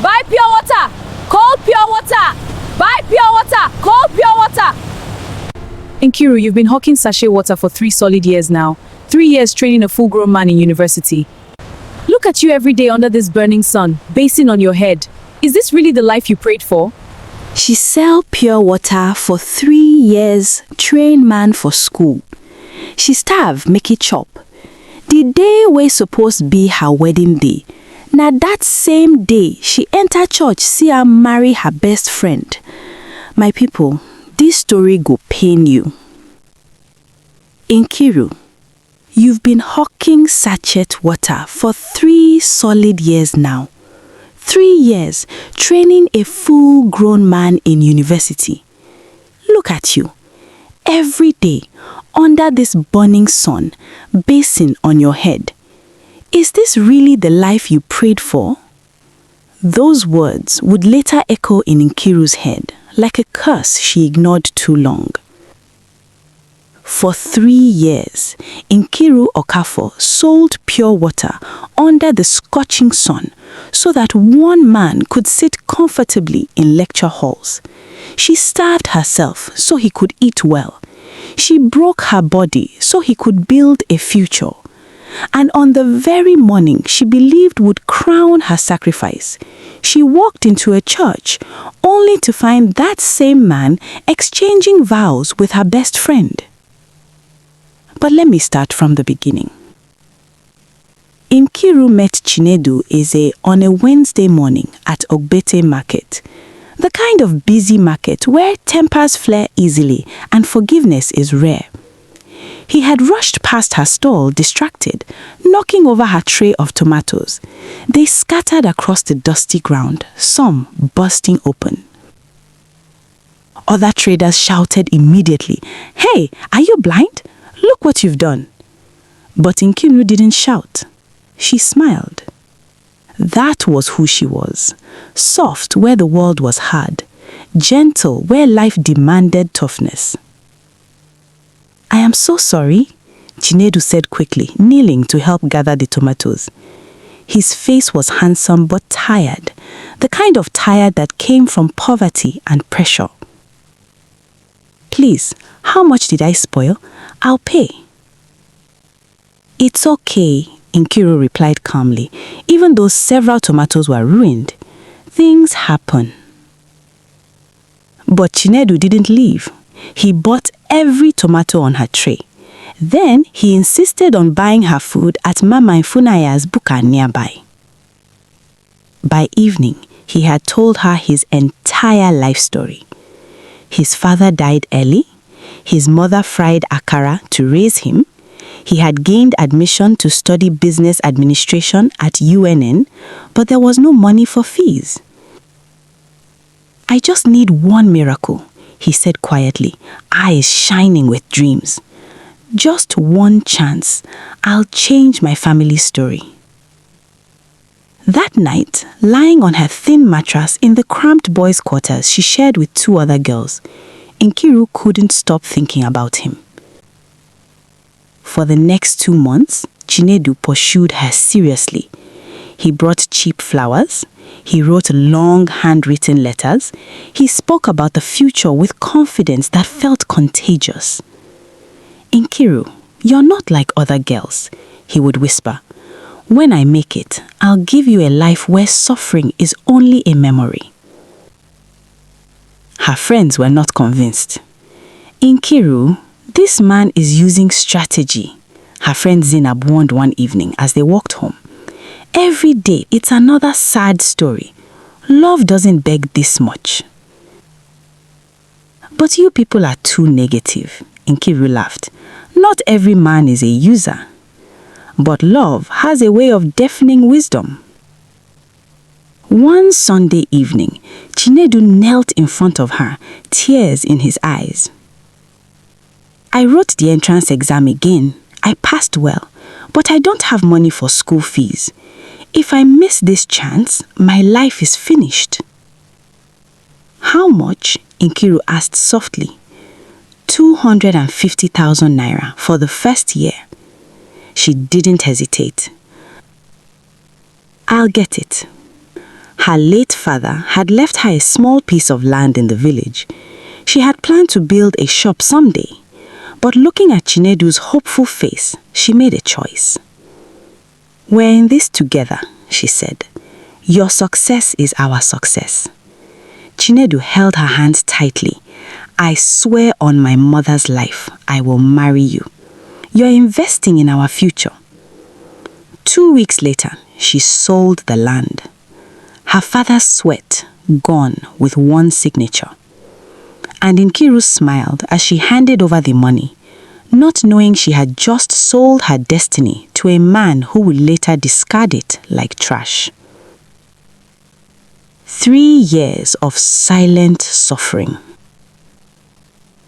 Buy pure water! Cold pure water! Buy pure water! Cold pure water! Nkiru, you've been hawking sachet water for 3 solid years now. 3 years training a full-grown man in university. Look at you every day under this burning sun, basin on your head. Is this really the life you prayed for? She sell pure water for 3 years, train man for school. She starve, make it chop. The day wey supposed be her wedding day. Na that same day, she enter church see her marry her best friend. My people, this story go pain you. Nkiru, you've been hawking sachet water for 3 solid years now. 3 years training a full-grown man in university. Look at you. Every day, under this burning sun, basin on your head. Is this really the life you prayed for? Those words would later echo in Nkiru's head, like a curse she ignored too long. For 3 years, Nkiru Okafor sold pure water under the scorching sun so that one man could sit comfortably in lecture halls. She starved herself so he could eat well. She broke her body so he could build a future. And on the very morning she believed would crown her sacrifice, she walked into a church only to find that same man exchanging vows with her best friend. But let me start from the beginning. Nkiru met Chinedu on a Wednesday morning at Ogbete Market, the kind of busy market where tempers flare easily and forgiveness is rare. He had rushed past her stall distracted, knocking over her tray of tomatoes. They scattered across the dusty ground, some bursting open. Other traders shouted immediately, "Hey, are you blind? Look what you've done." But Nkiru didn't shout. She smiled. That was who she was. Soft where the world was hard. Gentle where life demanded toughness. "I am so sorry," Chinedu said quickly, kneeling to help gather the tomatoes. His face was handsome but tired, the kind of tired that came from poverty and pressure. "Please, how much did I spoil? I'll pay." "It's okay," Nkiru replied calmly, even though several tomatoes were ruined. "Things happen." But Chinedu didn't leave. He bought every tomato on her tray. Then he insisted on buying her food at Mama Ifunaya's buka nearby. By evening, he had told her his entire life story. His father died early. His mother fried akara to raise him. He had gained admission to study business administration at UNN, but there was no money for fees. "I just need one miracle," he said quietly, eyes shining with dreams. "Just one chance. I'll change my family story." That night, lying on her thin mattress in the cramped boys' quarters she shared with 2 other girls, Nkiru couldn't stop thinking about him. For the next 2 months, Chinedu pursued her seriously. He brought cheap flowers. He wrote long handwritten letters. He spoke about the future with confidence that felt contagious. "Nkiru, you're not like other girls," he would whisper. "When I make it, I'll give you a life where suffering is only a memory." Her friends were not convinced. "Nkiru, this man is using strategy," her friend Zinab warned one evening as they walked home. "Every day, it's another sad story. Love doesn't beg this much." "But you people are too negative," Nkiru laughed. "Not every man is a user. But love has a way of deafening wisdom." One Sunday evening, Chinedu knelt in front of her, tears in his eyes. "I wrote the entrance exam again. I passed well, but I don't have money for school fees. If I miss this chance, my life is finished." "How much?" Nkiru asked softly. 250,000 naira for the first year. She didn't hesitate. "I'll get it." Her late father had left her a small piece of land in the village. She had planned to build a shop someday, but looking at Chinedu's hopeful face, she made a choice. "We're in this together," she said. "Your success is our success." Chinedu held her hands tightly. "I swear on my mother's life, I will marry you. You're investing in our future." 2 weeks later, she sold the land. Her father's sweat gone with one signature. And Nkiru smiled as she handed over the money, not knowing she had just sold her destiny to a man who would later discard it like trash. 3 years of silent suffering.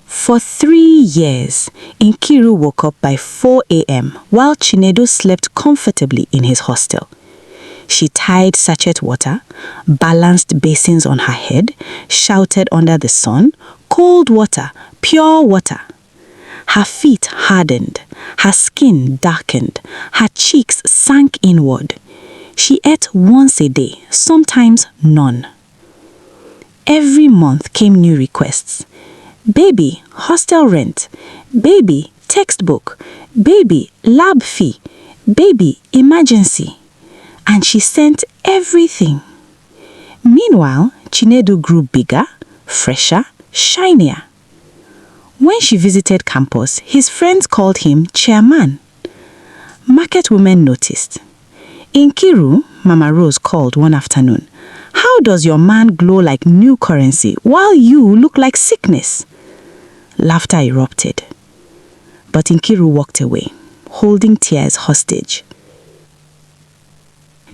For 3 years, Nkiru woke up by 4 a.m. while Chinedu slept comfortably in his hostel. She tied sachet water, balanced basins on her head, shouted under the sun, "Cold water, pure water." Her feet hardened, her skin darkened, her cheeks sank inward. She ate once a day, sometimes none. Every month came new requests. "Baby, hostel rent. Baby, textbook. Baby, lab fee. Baby, emergency." And she sent everything. Meanwhile, Chinedu grew bigger, fresher, shinier. When she visited campus, his friends called him chairman. Market women noticed. "Nkiru," Mama Rose called one afternoon, "how does your man glow like new currency while you look like sickness?" Laughter erupted. But Nkiru walked away, holding tears hostage.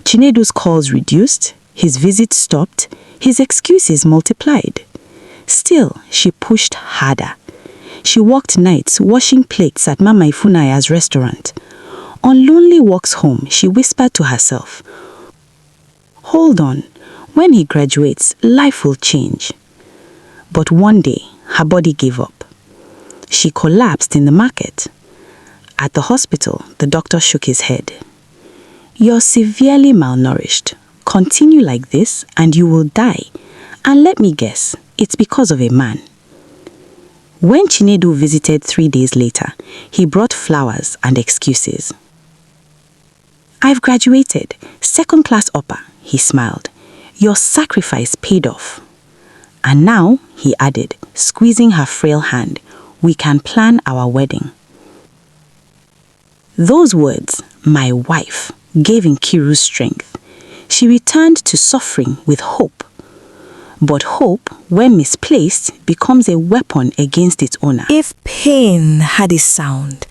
Chinedu's calls reduced, his visits stopped, his excuses multiplied. Still, she pushed harder. She worked nights washing plates at Mama Ifunaya's restaurant. On lonely walks home, she whispered to herself, "Hold on, when he graduates, life will change." But one day, her body gave up. She collapsed in the market. At the hospital, the doctor shook his head. "You're severely malnourished. Continue like this and you will die. And let me guess, it's because of a man." When Chinedu visited 3 days later, he brought flowers and excuses. "I've graduated, second class upper," he smiled. "Your sacrifice paid off." "And now," he added, squeezing her frail hand, "we can plan our wedding." Those words, "my wife," gave Nkiru strength. She returned to suffering with hope. But hope, when misplaced, becomes a weapon against its owner. If pain had a sound,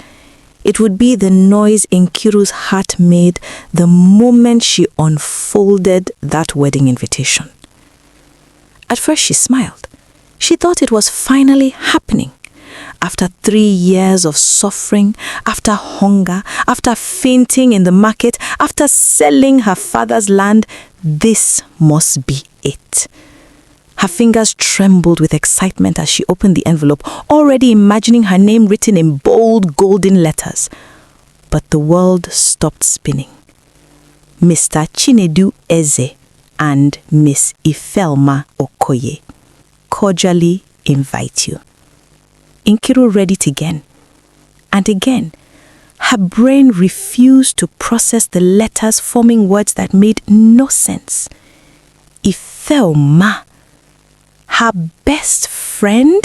it would be the noise Nkiru's heart made the moment she unfolded that wedding invitation. At first she smiled. She thought it was finally happening. After 3 years of suffering, after hunger, after fainting in the market, after selling her father's land, this must be it. Her fingers trembled with excitement as she opened the envelope, already imagining her name written in bold golden letters. But the world stopped spinning. Mr. Chinedu Eze and Miss Ifelma Okoye cordially invite you. Nkiru read it again and again. Her brain refused to process the letters forming words that made no sense. Ifelma, her best friend,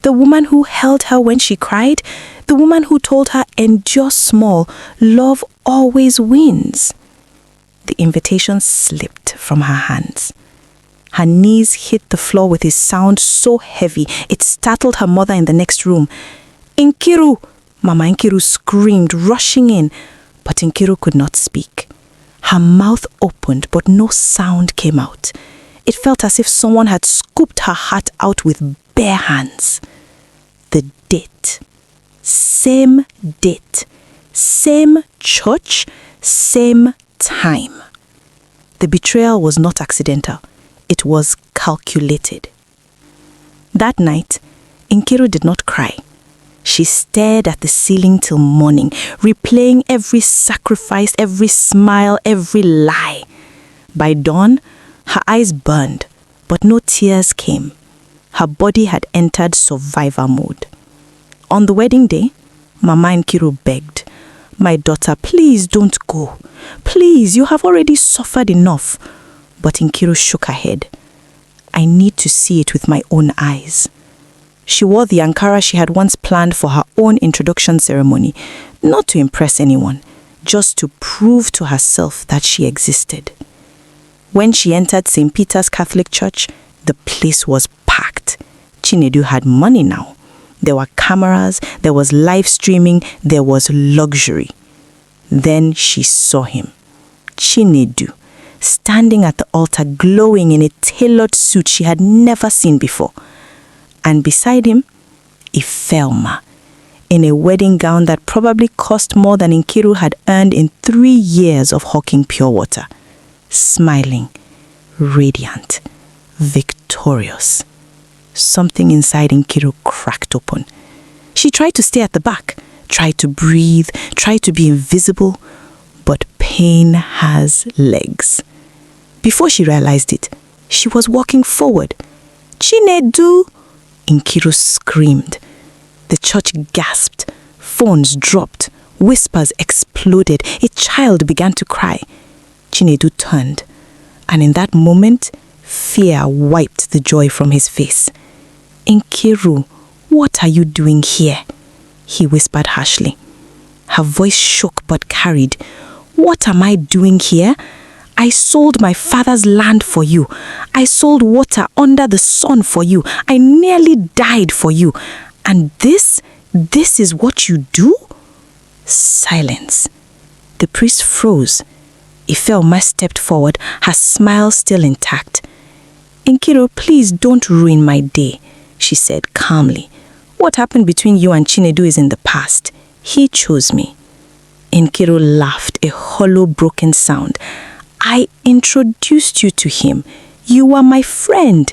the woman who held her when she cried, the woman who told her, "Endure small, love always wins." The invitation slipped from her hands. Her knees hit the floor with a sound so heavy it startled her mother in the next room. "Nkiru!" Mama Nkiru screamed, rushing in, but Nkiru could not speak. Her mouth opened, but no sound came out. It felt as if someone had scooped her heart out with bare hands. The date. Same date. Same church. Same time. The betrayal was not accidental. It was calculated. That night, Nkiru did not cry. She stared at the ceiling till morning, replaying every sacrifice, every smile, every lie. By dawn, Her eyes burned, but no tears came. Her body had entered survivor mode. On the wedding day, Mama Nkiru begged, "My daughter, please don't go. Please, you have already suffered enough." But Nkiru shook her head. "I need to see it with my own eyes." She wore the Ankara she had once planned for her own introduction ceremony, not to impress anyone, just to prove to herself that she existed. When she entered St. Peter's Catholic Church, the place was packed. Chinedu had money now. There were cameras, there was live streaming, there was luxury. Then she saw him, Chinedu, standing at the altar glowing in a tailored suit she had never seen before. And beside him, Ifeoma, in a wedding gown that probably cost more than Nkiru had earned in 3 years of hawking pure water. Smiling, radiant, victorious. Something inside Nkiru cracked open. She tried to stay at the back, tried to breathe, tried to be invisible, but pain has legs. Before she realized it, she was walking forward. "Chinedu!" Nkiru screamed. The church gasped. Phones dropped. Whispers exploded. A child began to cry. Chinedu turned, and in that moment, fear wiped the joy from his face. "Nkiru, what are you doing here?" he whispered harshly. Her voice shook but carried. "What am I doing here? I sold my father's land for you. I sold water under the sun for you. I nearly died for you. And this is what you do?" Silence. The priest froze. Ifeoma stepped forward, her smile still intact. "Nkiru, please don't ruin my day," she said calmly. "What happened between you and Chinedu is in the past. He chose me." Nkiru laughed, a hollow, broken sound. "I introduced you to him. You were my friend."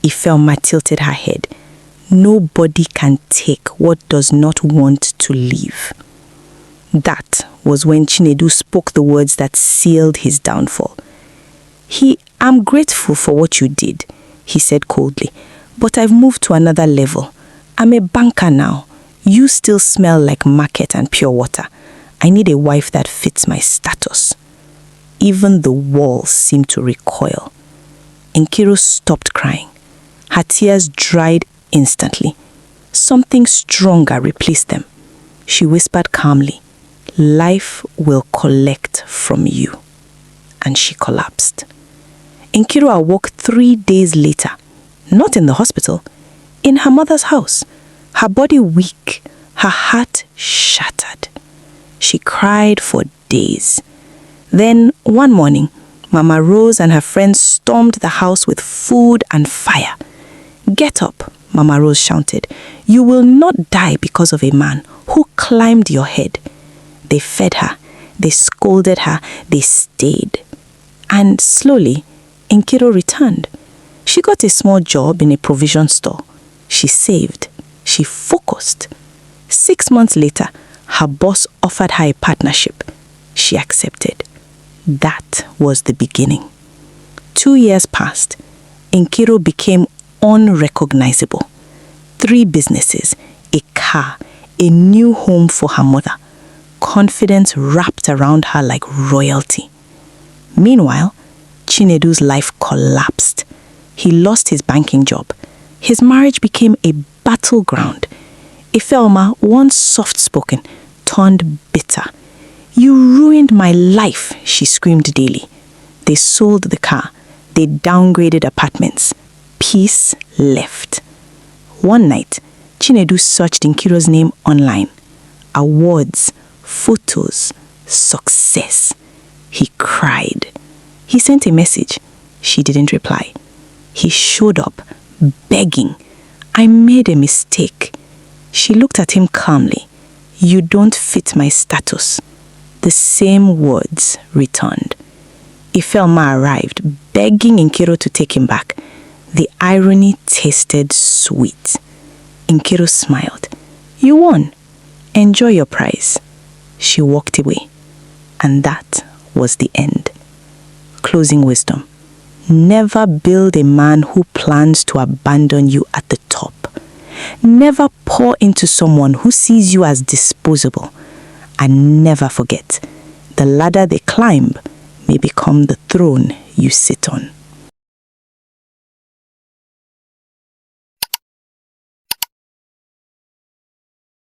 Ifeoma tilted her head. Nobody can take what does not want to leave. That was when Chinedu spoke the words that sealed his downfall. "I'm grateful for what you did," he said coldly, "but I've moved to another level. I'm a banker now. You still smell like market and pure water. I need a wife that fits my status." Even the walls seemed to recoil. Nkiru stopped crying. Her tears dried instantly. Something stronger replaced them. She whispered calmly, "Life will collect from you." And she collapsed. Nkiru awoke 3 days later, not in the hospital, in her mother's house, her body weak, her heart shattered. She cried for days. Then, one morning, Mama Rose and her friends stormed the house with food and fire. "Get up," Mama Rose shouted. "You will not die because of a man who climbed your head." They fed her, they scolded her, they stayed. And slowly, Nkiru returned. She got a small job in a provision store. She saved. She focused. 6 months later, her boss offered her a partnership. She accepted. That was the beginning. 2 years passed. Nkiru became unrecognizable. 3 businesses, a car, a new home for her mother. Confidence wrapped around her like royalty. Meanwhile, Chinedu's life collapsed. He lost his banking job. His marriage became a battleground. Ifeoma, once soft-spoken, turned bitter. "You ruined my life," she screamed daily. They sold the car. They downgraded apartments. Peace left. One night, Chinedu searched Nkiru's name online. Awards, photos, success. He cried. He sent a message. She didn't reply. He showed up, begging. "I made a mistake." She looked at him calmly. "You don't fit my status." The same words returned. Ifeoma arrived, begging Nkiru to take him back. The irony tasted sweet. Nkiru smiled. "You won. Enjoy your prize." She walked away. And that was the end. Closing wisdom. Never build a man who plans to abandon you at the top. Never pour into someone who sees you as disposable. And never forget, the ladder they climb may become the throne you sit on.